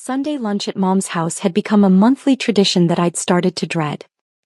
Sunday lunch at Mom's house had become a monthly tradition that I'd started to dread.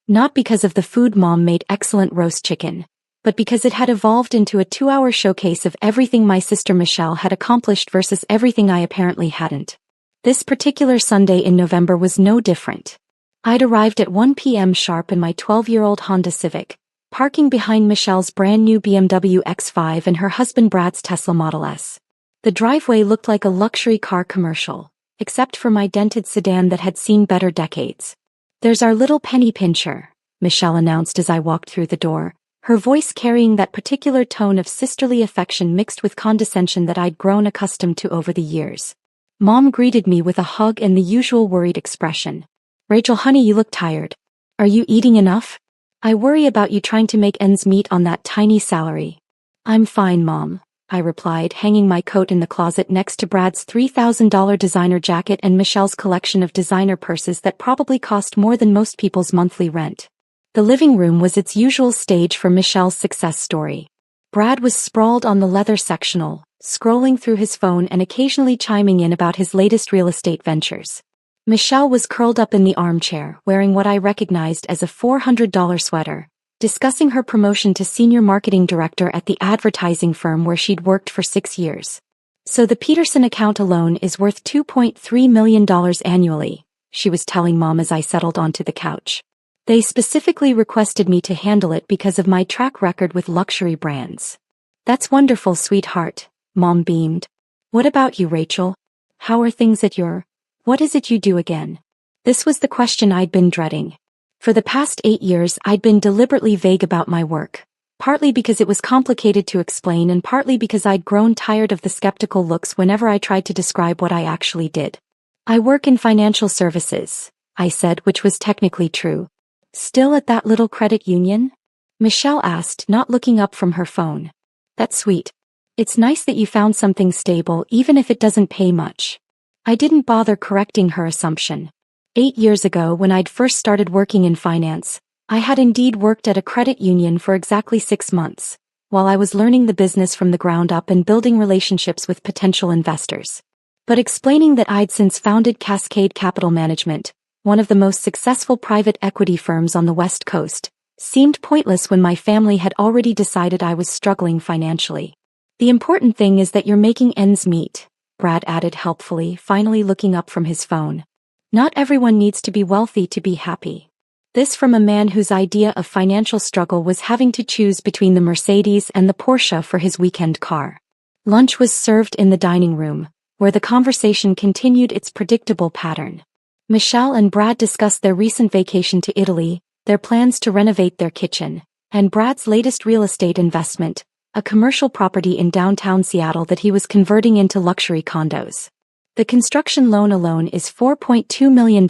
Not because of the food Mom made excellent roast chicken, but because it had evolved into a 2-hour showcase of everything my sister Michelle had accomplished versus everything I apparently hadn't. This particular Sunday in November was no different. I'd arrived at 1 p.m. sharp in my 12-year-old Honda Civic, parking behind Michelle's brand new BMW X5 and her husband Brad's Tesla Model S. The driveway looked like a luxury car commercial, except for my dented sedan that had seen better decades. "There's our little penny pincher," Michelle announced as I walked through the door, her voice carrying that particular tone of sisterly affection mixed with condescension that I'd grown accustomed to over the years. Mom greeted me with a hug and the usual worried expression. "Rachel, honey, you look tired. Are you eating enough? I worry about you trying to make ends meet on that tiny salary." "I'm fine, Mom," I replied, hanging my coat in the closet next to Brad's $3,000 designer jacket and Michelle's collection of designer purses that probably cost more than most people's monthly rent. The living room was its usual stage for Michelle's success story. Brad was sprawled on the leather sectional, scrolling through his phone and occasionally chiming in about his latest real estate ventures. Michelle was curled up in the armchair, wearing what I recognized as a $400 sweater, discussing her promotion to senior marketing director at the advertising firm where she'd worked for 6 years. "So the Peterson account alone is worth $2.3 million annually," she was telling Mom as I settled onto the couch. "They specifically requested me to handle it because of my track record with luxury brands." "That's wonderful, sweetheart," Mom beamed. "What about you, Rachel? How are things at your... What is it you do again?" This was the question I'd been dreading. For the past 8 years I'd been deliberately vague about my work, partly because it was complicated to explain and partly because I'd grown tired of the skeptical looks whenever I tried to describe what I actually did. "I work in financial services," I said, which was technically true. "Still at that little credit union?" Michelle asked, not looking up from her phone. "That's sweet. It's nice that you found something stable even if it doesn't pay much." I didn't bother correcting her assumption. 8 years ago, when I'd first started working in finance, I had indeed worked at a credit union for exactly 6 months, while I was learning the business from the ground up and building relationships with potential investors. But explaining that I'd since founded Cascade Capital Management, one of the most successful private equity firms on the West Coast, seemed pointless when my family had already decided I was struggling financially. "The important thing is that you're making ends meet," Brad added helpfully, finally looking up from his phone. "Not everyone needs to be wealthy to be happy." This from a man whose idea of financial struggle was having to choose between the Mercedes and the Porsche for his weekend car. Lunch was served in the dining room, where the conversation continued its predictable pattern. Michelle and Brad discussed their recent vacation to Italy, their plans to renovate their kitchen, and Brad's latest real estate investment, a commercial property in downtown Seattle that he was converting into luxury condos. "The construction loan alone is $4.2 million,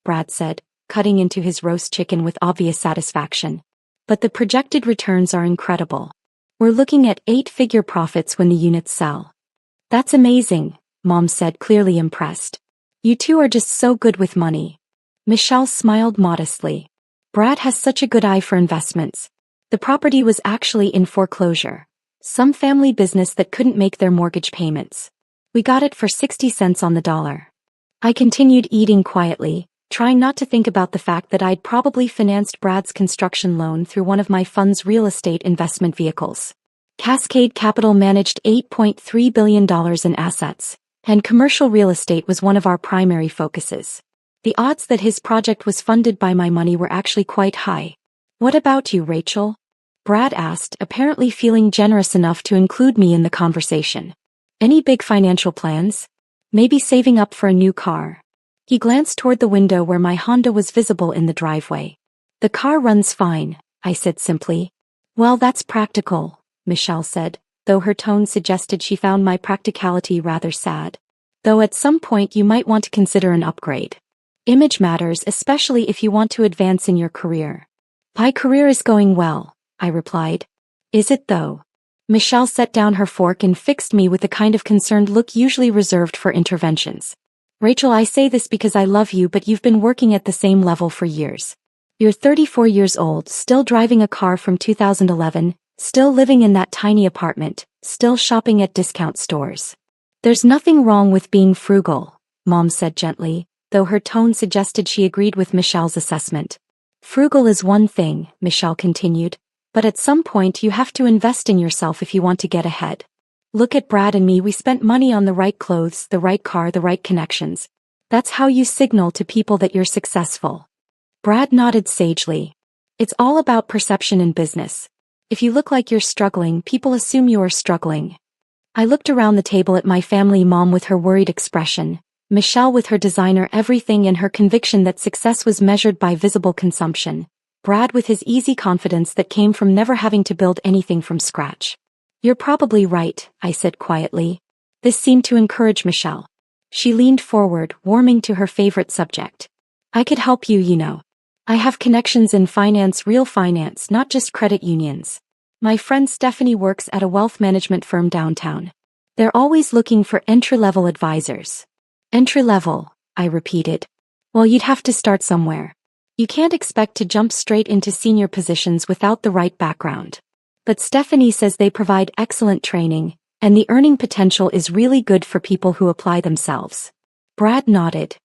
Brad said, cutting into his roast chicken with obvious satisfaction. "But the projected returns are incredible. We're looking at 8-figure profits when the units sell." "That's amazing," Mom said, clearly impressed. "You two are just so good with money." Michelle smiled modestly. "Brad has such a good eye for investments. The property was actually in foreclosure. Some family business that couldn't make their mortgage payments. We got it for 60 cents on the dollar." I continued eating quietly, trying not to think about the fact that I'd probably financed Brad's construction loan through one of my fund's real estate investment vehicles. Cascade Capital managed $8.3 billion in assets, and commercial real estate was one of our primary focuses. The odds that his project was funded by my money were actually quite high. "What about you, Rachel?" Brad asked, apparently feeling generous enough to include me in the conversation. "Any big financial plans? Maybe saving up for a new car?" He glanced toward the window where my Honda was visible in the driveway. "The car runs fine," I said simply. "Well, that's practical," Michelle said, though her tone suggested she found my practicality rather sad. "Though at some point you might want to consider an upgrade. Image matters, especially if you want to advance in your career." "My career is going well," I replied. "Is it though?" Michelle set down her fork and fixed me with the kind of concerned look usually reserved for interventions. "Rachel, I say this because I love you, but you've been working at the same level for years. You're 34 years old, still driving a car from 2011, still living in that tiny apartment, still shopping at discount stores. There's nothing wrong with being frugal, Mom said gently, though her tone suggested she agreed with Michelle's assessment. Frugal is one thing, Michelle continued, but at some point you have to invest in yourself if you want to get ahead. Look at Brad and me, we spent money on the right clothes, the right car, the right connections. That's how you signal to people that you're successful. Brad nodded sagely. It's all about perception in business. If you look like you're struggling, people assume you are struggling. I looked around the table at my family, Mom with her worried expression, Michelle with her designer everything and her conviction that success was measured by visible consumption, Brad with his easy confidence that came from never having to build anything from scratch. You're probably right, I said quietly. This seemed to encourage Michelle. She leaned forward, warming to her favorite subject. I could help you, you know. I have connections in finance, real finance, not just credit unions. My friend Stephanie works at a wealth management firm downtown. They're always looking for entry-level advisors. Entry-level, I repeated. Well, you'd have to start somewhere. You can't expect to jump straight into senior positions without the right background. But Stephanie says they provide excellent training, and the earning potential is really good for people who apply themselves. Brad nodded.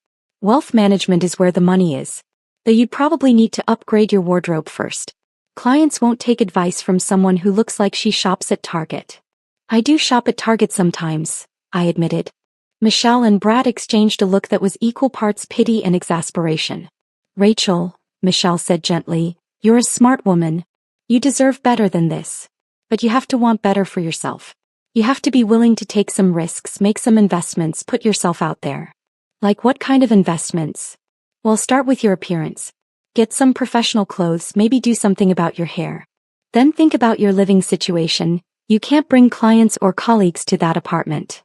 Wealth management is where the money is. Though you'd probably need to upgrade your wardrobe first. Clients won't take advice from someone who looks like she shops at Target. I do shop at Target sometimes, I admitted. Michelle and Brad exchanged a look that was equal parts pity and exasperation. Rachel, Michelle said gently, you're a smart woman. You deserve better than this. But you have to want better for yourself. You have to be willing to take some risks, make some investments, put yourself out there. Like what kind of investments? Well, start with your appearance. Get some professional clothes, maybe do something about your hair. Then think about your living situation. You can't bring clients or colleagues to that apartment.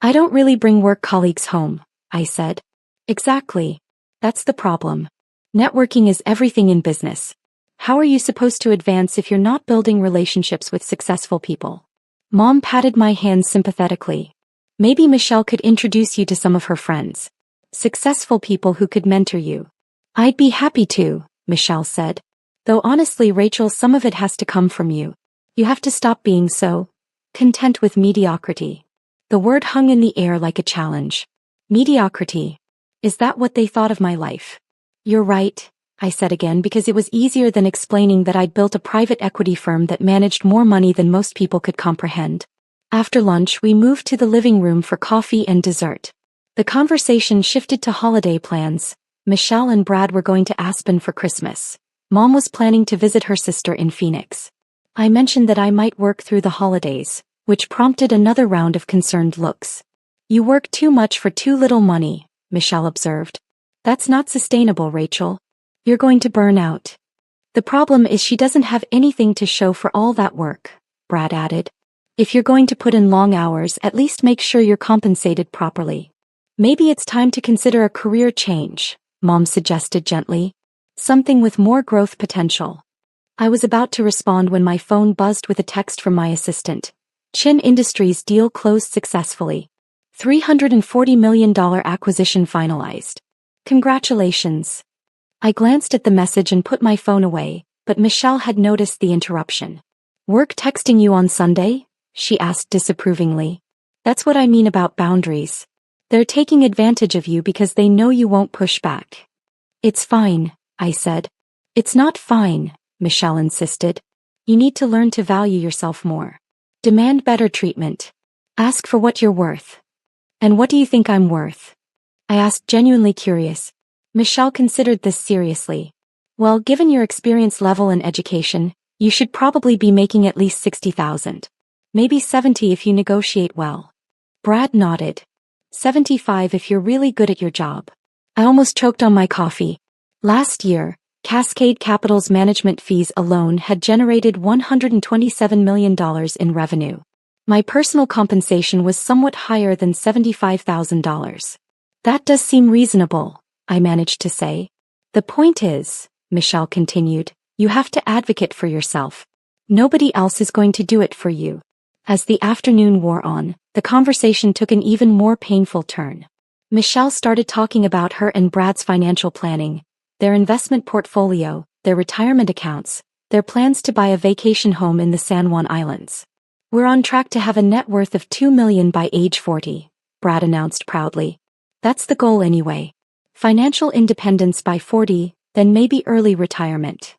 I don't really bring work colleagues home, I said. Exactly. That's the problem. Networking is everything in business. How are you supposed to advance if you're not building relationships with successful people? Mom patted my hand sympathetically. Maybe Michelle could introduce you to some of her friends. Successful people who could mentor you. I'd be happy to, Michelle said. Though honestly, Rachel, some of it has to come from you. You have to stop being so content with mediocrity. The word hung in the air like a challenge. Mediocrity. Is that what they thought of my life? You're right, I said again, because it was easier than explaining that I'd built a private equity firm that managed more money than most people could comprehend. After lunch, we moved to the living room for coffee and dessert. The conversation shifted to holiday plans. Michelle and Brad were going to Aspen for Christmas. Mom was planning to visit her sister in Phoenix. I mentioned that I might work through the holidays, which prompted another round of concerned looks. You work too much for too little money, Michelle observed. That's not sustainable, Rachel. You're going to burn out. The problem is she doesn't have anything to show for all that work, Brad added. If you're going to put in long hours, at least make sure you're compensated properly. Maybe it's time to consider a career change, Mom suggested gently. Something with more growth potential. I was about to respond when my phone buzzed with a text from my assistant. Chin Industries deal closed successfully. $340 million acquisition finalized. Congratulations. I glanced at the message and put my phone away, but Michelle had noticed the interruption. Work texting you on Sunday? She asked disapprovingly. That's what I mean about boundaries. They're taking advantage of you because they know you won't push back. It's fine, I said. It's not fine, Michelle insisted. You need to learn to value yourself more. Demand better treatment. Ask for what you're worth. And what do you think I'm worth? I asked, genuinely curious. Michelle considered this seriously. Well, given your experience level and education, you should probably be making at least $60,000. Maybe 70 if you negotiate well. Brad nodded. 75 if you're really good at your job. I almost choked on my coffee. Last year, Cascade Capital's management fees alone had generated $127 million in revenue. My personal compensation was somewhat higher than $75,000. That does seem reasonable, I managed to say. The point is, Michelle continued, you have to advocate for yourself. Nobody else is going to do it for you. As the afternoon wore on, the conversation took an even more painful turn. Michelle started talking about her and Brad's financial planning, their investment portfolio, their retirement accounts, their plans to buy a vacation home in the San Juan Islands. We're on track to have a net worth of $2 million by age 40, Brad announced proudly. That's the goal anyway. Financial independence by 40, then maybe early retirement.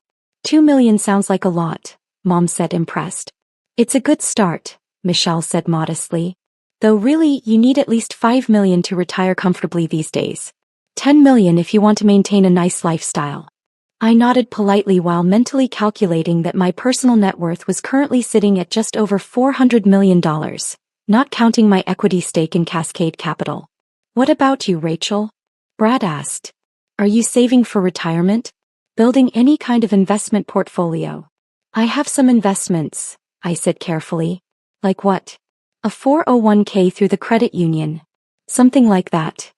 2 million sounds like a lot, Mom said impressed. It's a good start, Michelle said modestly. Though really, you need at least 5 million to retire comfortably these days. 10 million if you want to maintain a nice lifestyle. I nodded politely while mentally calculating that my personal net worth was currently sitting at just over $400 million, not counting my equity stake in Cascade Capital. What about you, Rachel? Brad asked. Are you saving for retirement? Building any kind of investment portfolio? I have some investments, I said carefully. Like what? A 401k through the credit union. Something like that.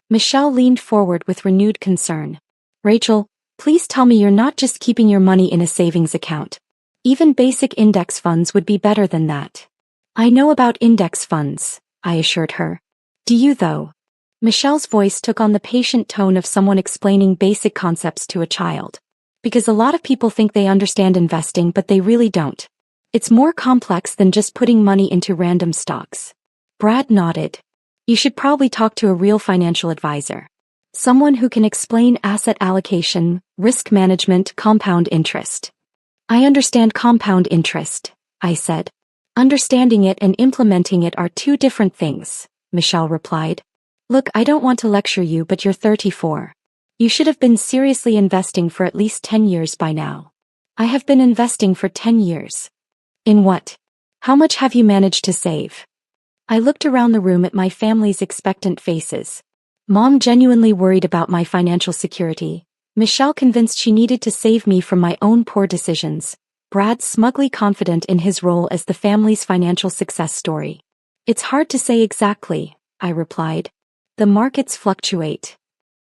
Michelle leaned forward with renewed concern. Rachel, please tell me you're not just keeping your money in a savings account. Even basic index funds would be better than that. I know about index funds, I assured her. Do you though? Michelle's voice took on the patient tone of someone explaining basic concepts to a child. Because a lot of people think they understand investing but they really don't. It's more complex than just putting money into random stocks. Brad nodded. You should probably talk to a real financial advisor. Someone who can explain asset allocation, risk management, compound interest. I understand compound interest, I said. Understanding it and implementing it are two different things, Michelle replied. Look, I don't want to lecture you, but you're 34. You should have been seriously investing for at least 10 years by now. I have been investing for 10 years. In what? How much have you managed to save? I looked around the room at my family's expectant faces. Mom genuinely worried about my financial security. Michelle convinced she needed to save me from my own poor decisions. Brad smugly confident in his role as the family's financial success story. It's hard to say exactly, I replied. The markets fluctuate.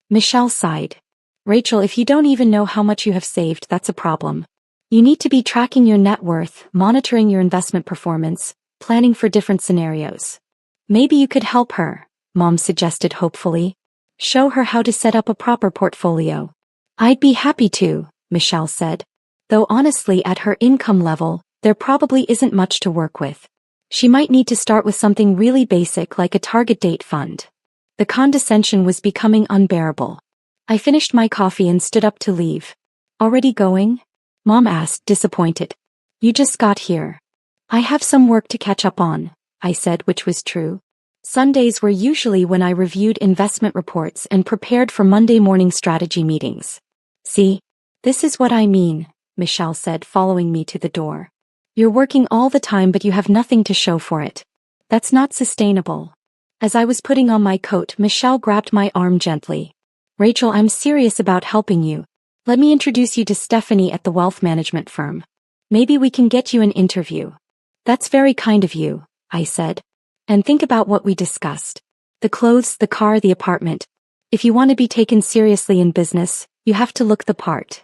Michelle sighed. Rachel, if you don't even know how much you have saved, that's a problem. You need to be tracking your net worth, monitoring your investment performance, planning for different scenarios. Maybe you could help her, Mom suggested hopefully. Show her how to set up a proper portfolio. I'd be happy to, Michelle said. Though honestly, at her income level, there probably isn't much to work with. She might need to start with something really basic like a target date fund. The condescension was becoming unbearable. I finished my coffee and stood up to leave. Already going? Mom asked, disappointed. You just got here. I have some work to catch up on, I said, which was true. Sundays were usually when I reviewed investment reports and prepared for Monday morning strategy meetings. See, this is what I mean, Michelle said, following me to the door. You're working all the time but you have nothing to show for it. That's not sustainable. As I was putting on my coat, Michelle grabbed my arm gently. Rachel, I'm serious about helping you. Let me introduce you to Stephanie at the wealth management firm. Maybe we can get you an interview. That's very kind of you, I said. And think about what we discussed. The clothes, the car, the apartment. If you want to be taken seriously in business, you have to look the part.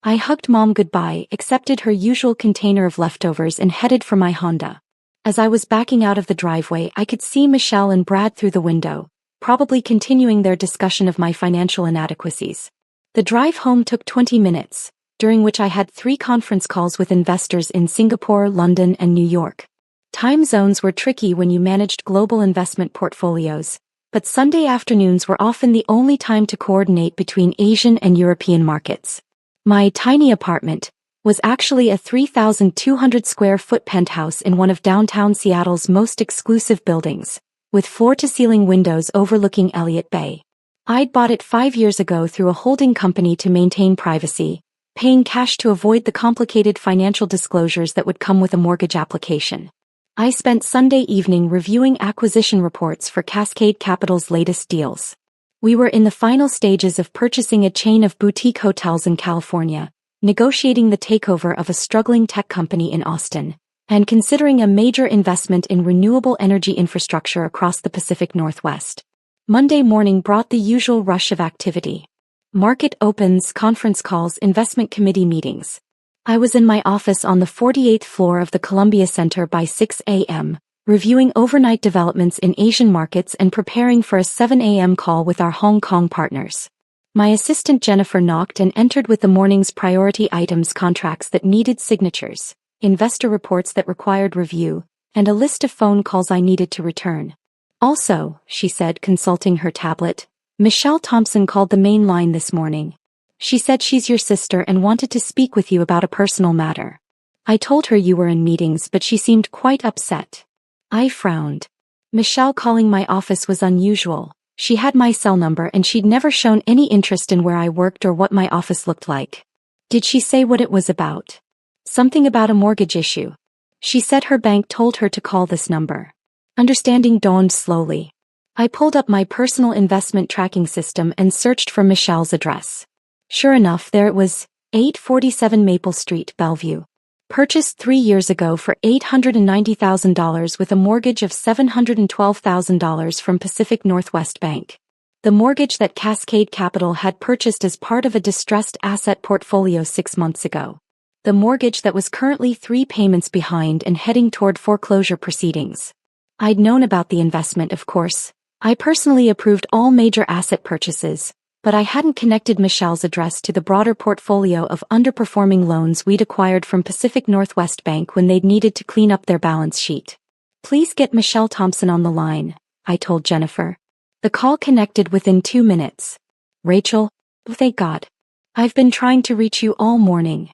I hugged Mom goodbye, accepted her usual container of leftovers and headed for my Honda. As I was backing out of the driveway, I could see Michelle and Brad through the window, probably continuing their discussion of my financial inadequacies. The drive home took 20 minutes, during which I had 3 conference calls with investors in Singapore, London, and New York. Time zones were tricky when you managed global investment portfolios, but Sunday afternoons were often the only time to coordinate between Asian and European markets. My tiny apartment was actually a 3,200 square foot penthouse in one of downtown Seattle's most exclusive buildings, with floor-to-ceiling windows overlooking Elliott Bay. I'd bought it 5 years ago through a holding company to maintain privacy, paying cash to avoid the complicated financial disclosures that would come with a mortgage application. I spent Sunday evening reviewing acquisition reports for Cascade Capital's latest deals. We were in the final stages of purchasing a chain of boutique hotels in California, negotiating the takeover of a struggling tech company in Austin, and considering a major investment in renewable energy infrastructure across the Pacific Northwest. Monday morning brought the usual rush of activity. Market opens, conference calls, investment committee meetings. I was in my office on the 48th floor of the Columbia Center by 6 a.m., reviewing overnight developments in Asian markets and preparing for a 7 a.m. call with our Hong Kong partners. My assistant Jennifer knocked and entered with the morning's priority items, contracts that needed signatures, investor reports that required review, and a list of phone calls I needed to return. Also, she said, consulting her tablet, Michelle Thompson called the main line this morning. She said she's your sister and wanted to speak with you about a personal matter. I told her you were in meetings, but she seemed quite upset. I frowned. Michelle calling my office was unusual. She had my cell number and she'd never shown any interest in where I worked or what my office looked like. Did she say what it was about? Something about a mortgage issue. She said her bank told her to call this number. Understanding dawned slowly. I pulled up my personal investment tracking system and searched for Michelle's address. Sure enough, there it was, 847 Maple Street, Bellevue. Purchased 3 years ago for $890,000 with a mortgage of $712,000 from Pacific Northwest Bank. The mortgage that Cascade Capital had purchased as part of a distressed asset portfolio 6 months ago. The mortgage that was currently 3 payments behind and heading toward foreclosure proceedings. I'd known about the investment, of course. I personally approved all major asset purchases, but I hadn't connected Michelle's address to the broader portfolio of underperforming loans we'd acquired from Pacific Northwest Bank when they'd needed to clean up their balance sheet. Please get Michelle Thompson on the line, I told Jennifer. The call connected within 2 minutes. Rachel? Oh, thank God. I've been trying to reach you all morning.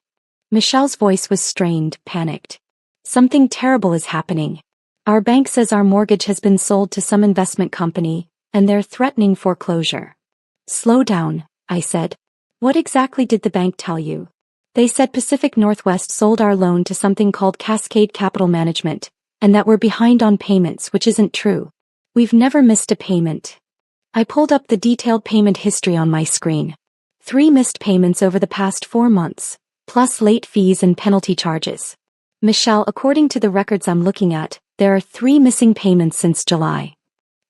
Michelle's voice was strained, panicked. Something terrible is happening. Our bank says our mortgage has been sold to some investment company, and they're threatening foreclosure. Slow down, I said. What exactly did the bank tell you? They said Pacific Northwest sold our loan to something called Cascade Capital Management, and that we're behind on payments, which isn't true. We've never missed a payment. I pulled up the detailed payment history on my screen. 3 missed payments over the past 4 months, plus late fees and penalty charges. Michelle, according to the records I'm looking at, there are 3 missing payments since July.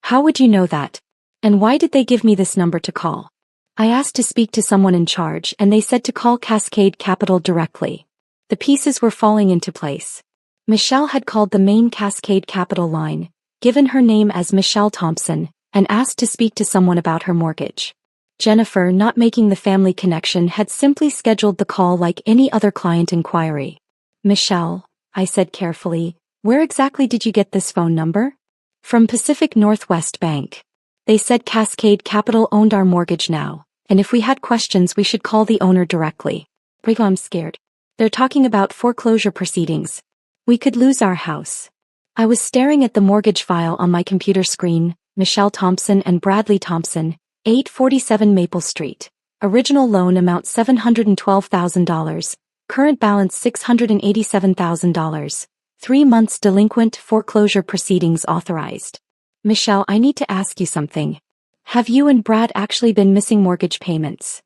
How would you know that? And why did they give me this number to call? I asked to speak to someone in charge and they said to call Cascade Capital directly. The pieces were falling into place. Michelle had called the main Cascade Capital line, given her name as Michelle Thompson, and asked to speak to someone about her mortgage. Jennifer, not making the family connection, had simply scheduled the call like any other client inquiry. Michelle, I said carefully, where exactly did you get this phone number? From Pacific Northwest Bank. They said Cascade Capital owned our mortgage now, and if we had questions we should call the owner directly. Rico, I'm scared. They're talking about foreclosure proceedings. We could lose our house. I was staring at the mortgage file on my computer screen, Michelle Thompson and Bradley Thompson, 847 Maple Street. Original loan amount $712,000, current balance $687,000. 3 months delinquent, foreclosure proceedings authorized. Michelle, I need to ask you something. Have you and Brad actually been missing mortgage payments?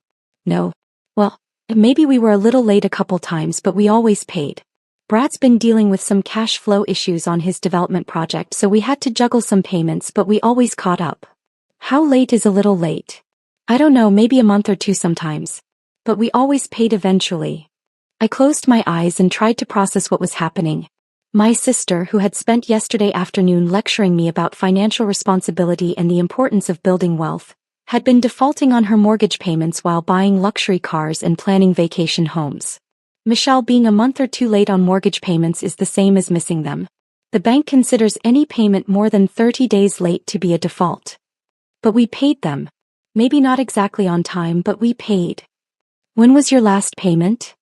No. Well, maybe we were a little late a couple times, but we always paid. Brad's been dealing with some cash flow issues on his development project, so we had to juggle some payments, but we always caught up. How late is a little late? I don't know, maybe a month or 2 sometimes. But we always paid eventually. I closed my eyes and tried to process what was happening. My sister, who had spent yesterday afternoon lecturing me about financial responsibility and the importance of building wealth, had been defaulting on her mortgage payments while buying luxury cars and planning vacation homes. Michelle, being a month or 2 late on mortgage payments is the same as missing them. The bank considers any payment more than 30 days late to be a default. But we paid them. Maybe not exactly on time, but we paid. When was your last payment?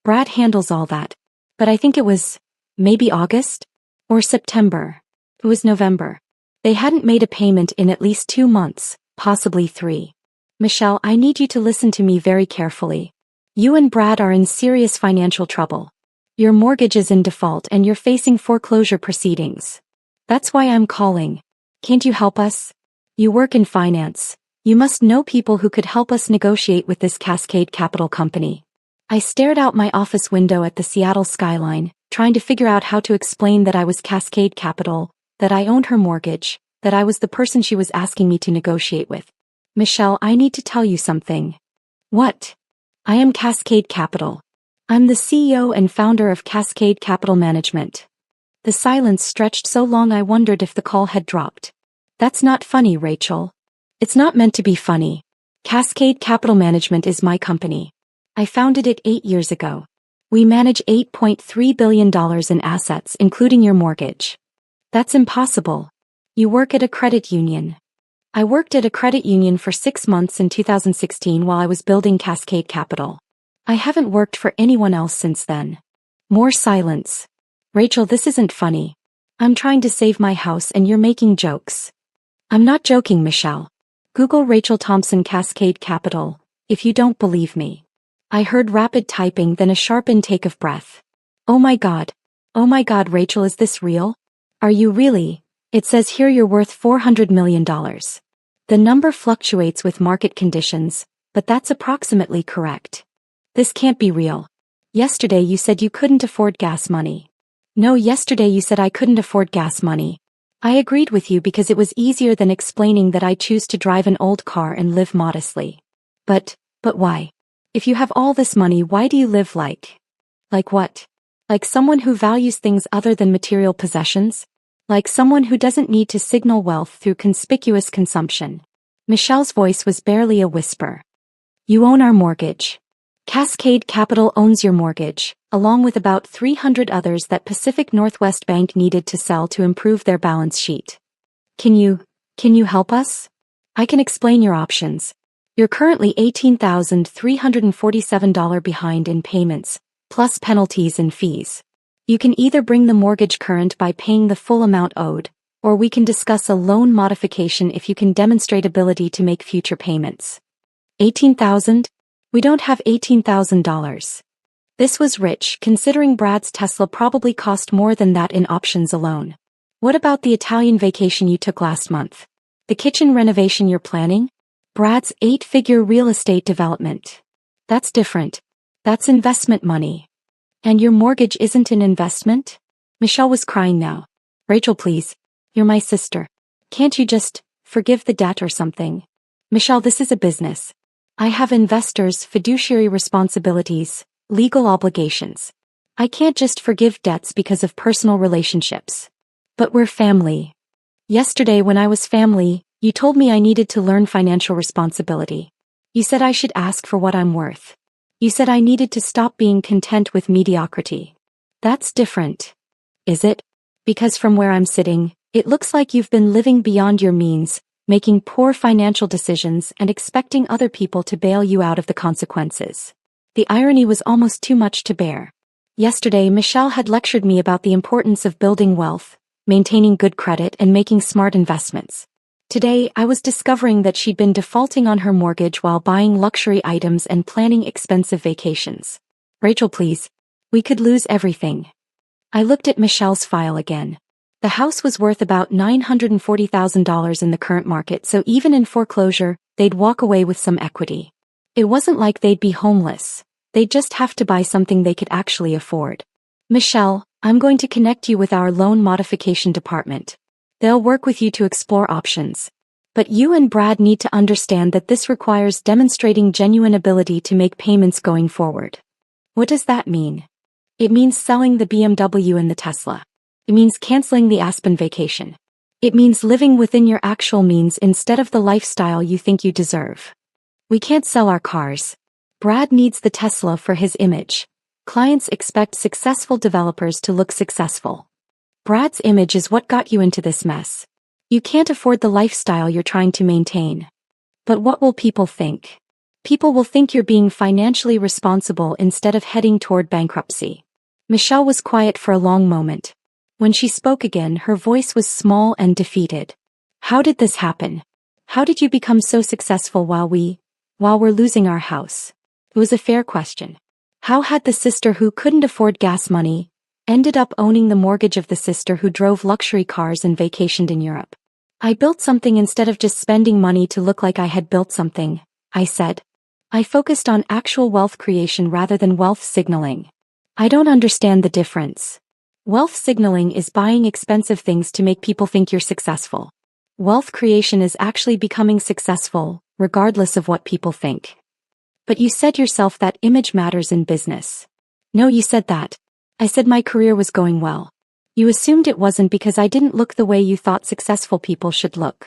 Brad handles all that. But I think it was maybe August? Or September. It was November. They hadn't made a payment in at least 2 months, possibly 3. Michelle, I need you to listen to me very carefully. You and Brad are in serious financial trouble. Your mortgage is in default and you're facing foreclosure proceedings. That's why I'm calling. Can't you help us? You work in finance. You must know people who could help us negotiate with this Cascade Capital company. I stared out my office window at the Seattle skyline, trying to figure out how to explain that I was Cascade Capital, that I owned her mortgage, that I was the person she was asking me to negotiate with. Michelle, I need to tell you something. What? I am Cascade Capital. I'm the CEO and founder of Cascade Capital Management. The silence stretched so long I wondered if the call had dropped. That's not funny, Rachel. It's not meant to be funny. Cascade Capital Management is my company. I founded it 8 years ago. We manage $8.3 billion in assets, including your mortgage. That's impossible. You work at a credit union. I worked at a credit union for 6 months in 2016 while I was building Cascade Capital. I haven't worked for anyone else since then. More silence. Rachel, this isn't funny. I'm trying to save my house and you're making jokes. I'm not joking, Michelle. Google Rachel Thompson Cascade Capital, if you don't believe me. I heard rapid typing, then a sharp intake of breath. Oh my God. Oh my God, Rachel, is this real? Are you really? It says here you're worth $400 million. The number fluctuates with market conditions, but that's approximately correct. This can't be real. Yesterday you said you couldn't afford gas money. No, yesterday you said I couldn't afford gas money. I agreed with you because it was easier than explaining that I choose to drive an old car and live modestly. But why? If you have all this money, why do you live like what? Like someone who values things other than material possessions? Like someone who doesn't need to signal wealth through conspicuous consumption. Michelle's voice was barely a whisper. You own our mortgage. Cascade Capital owns your mortgage, along with about 300 others that Pacific Northwest Bank needed to sell to improve their balance sheet. Can you help us? I can explain your options. You're currently $18,347 behind in payments, plus penalties and fees. You can either bring the mortgage current by paying the full amount owed, or we can discuss a loan modification if you can demonstrate ability to make future payments. $18,000? We don't have $18,000. This was rich, considering Brad's Tesla probably cost more than that in options alone. What about the Italian vacation you took last month? The kitchen renovation you're planning? Brad's 8-figure real estate development. That's different. That's investment money. And your mortgage isn't an investment? Michelle was crying now. Rachel, please. You're my sister. Can't you just forgive the debt or something? Michelle, this is a business. I have investors, fiduciary responsibilities, legal obligations. I can't just forgive debts because of personal relationships. But we're family. Yesterday when I was family, you told me I needed to learn financial responsibility. You said I should ask for what I'm worth. You said I needed to stop being content with mediocrity. That's different. Is it? Because from where I'm sitting, it looks like you've been living beyond your means, making poor financial decisions and expecting other people to bail you out of the consequences. The irony was almost too much to bear. Yesterday, Michelle had lectured me about the importance of building wealth, maintaining good credit, and making smart investments. Today, I was discovering that she'd been defaulting on her mortgage while buying luxury items and planning expensive vacations. Rachel, please. We could lose everything. I looked at Michelle's file again. The house was worth about $940,000 in the current market, so even in foreclosure, they'd walk away with some equity. It wasn't like they'd be homeless. They'd just have to buy something they could actually afford. Michelle, I'm going to connect you with our loan modification department. They'll work with you to explore options. But you and Brad need to understand that this requires demonstrating genuine ability to make payments going forward. What does that mean? It means selling the BMW and the Tesla. It means canceling the Aspen vacation. It means living within your actual means instead of the lifestyle you think you deserve. We can't sell our cars. Brad needs the Tesla for his image. Clients expect successful developers to look successful. Brad's image is what got you into this mess. You can't afford the lifestyle you're trying to maintain. But what will people think? People will think you're being financially responsible instead of heading toward bankruptcy. Michelle was quiet for a long moment. When she spoke again, her voice was small and defeated. How did this happen? How did you become so successful while we're losing our house? It was a fair question. How had the sister who couldn't afford gas money ended up owning the mortgage of the sister who drove luxury cars and vacationed in Europe? I built something instead of just spending money to look like I had built something, I said. I focused on actual wealth creation rather than wealth signaling. I don't understand the difference. Wealth signaling is buying expensive things to make people think you're successful. Wealth creation is actually becoming successful, regardless of what people think. But you said yourself that image matters in business. No, you said that. I said my career was going well. You assumed it wasn't because I didn't look the way you thought successful people should look.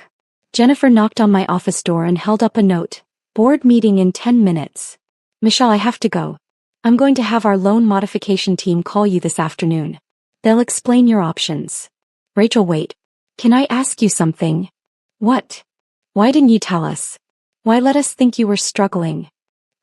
Jennifer knocked on my office door and held up a note. Board meeting in 10 minutes. Michelle, I have to go. I'm going to have our loan modification team call you this afternoon. They'll explain your options. Rachel, wait. Can I ask you something? What? Why didn't you tell us? Why let us think you were struggling?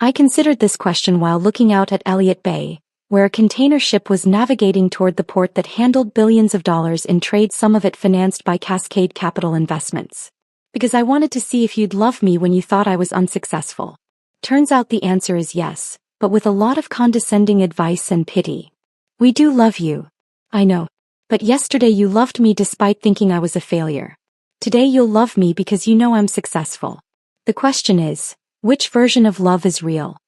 I considered this question while looking out at Elliott Bay, where a container ship was navigating toward the port that handled billions of dollars in trade, some of it financed by Cascade Capital Investments. Because I wanted to see if you'd love me when you thought I was unsuccessful. Turns out the answer is yes, but with a lot of condescending advice and pity. We do love you. I know. But yesterday you loved me despite thinking I was a failure. Today you'll love me because you know I'm successful. The question is, which version of love is real?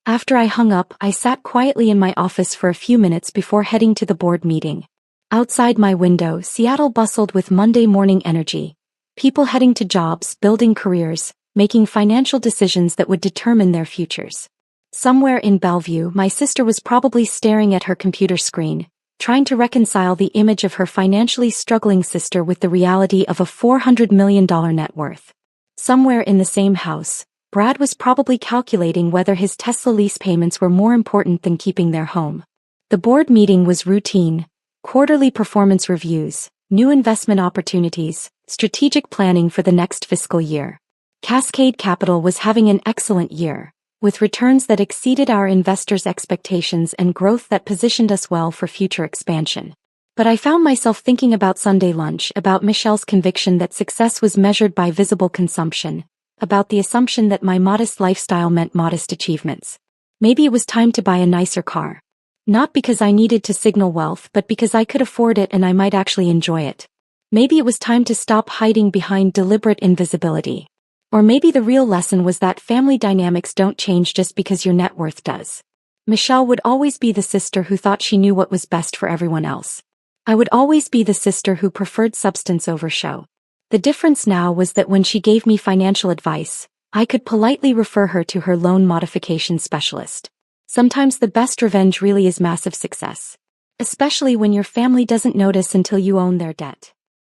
After I hung up, I sat quietly in my office for a few minutes before heading to the board meeting. Outside my window, Seattle bustled with Monday morning energy. People heading to jobs, building careers, making financial decisions that would determine their futures. Somewhere in Bellevue, my sister was probably staring at her computer screen, trying to reconcile the image of her financially struggling sister with the reality of a $400 million net worth. Somewhere in the same house, Brad was probably calculating whether his Tesla lease payments were more important than keeping their home. The board meeting was routine: quarterly performance reviews, new investment opportunities, strategic planning for the next fiscal year. Cascade Capital was having an excellent year, with returns that exceeded our investors' expectations and growth that positioned us well for future expansion. But I found myself thinking about Sunday lunch, about Michelle's conviction that success was measured by visible consumption, about the assumption that my modest lifestyle meant modest achievements. Maybe it was time to buy a nicer car. Not because I needed to signal wealth, but because I could afford it and I might actually enjoy it. Maybe it was time to stop hiding behind deliberate invisibility. Or maybe the real lesson was that family dynamics don't change just because your net worth does. Michelle would always be the sister who thought she knew what was best for everyone else. I would always be the sister who preferred substance over show. The difference now was that when she gave me financial advice, I could politely refer her to her loan modification specialist. Sometimes the best revenge really is massive success. Especially when your family doesn't notice until you own their debt.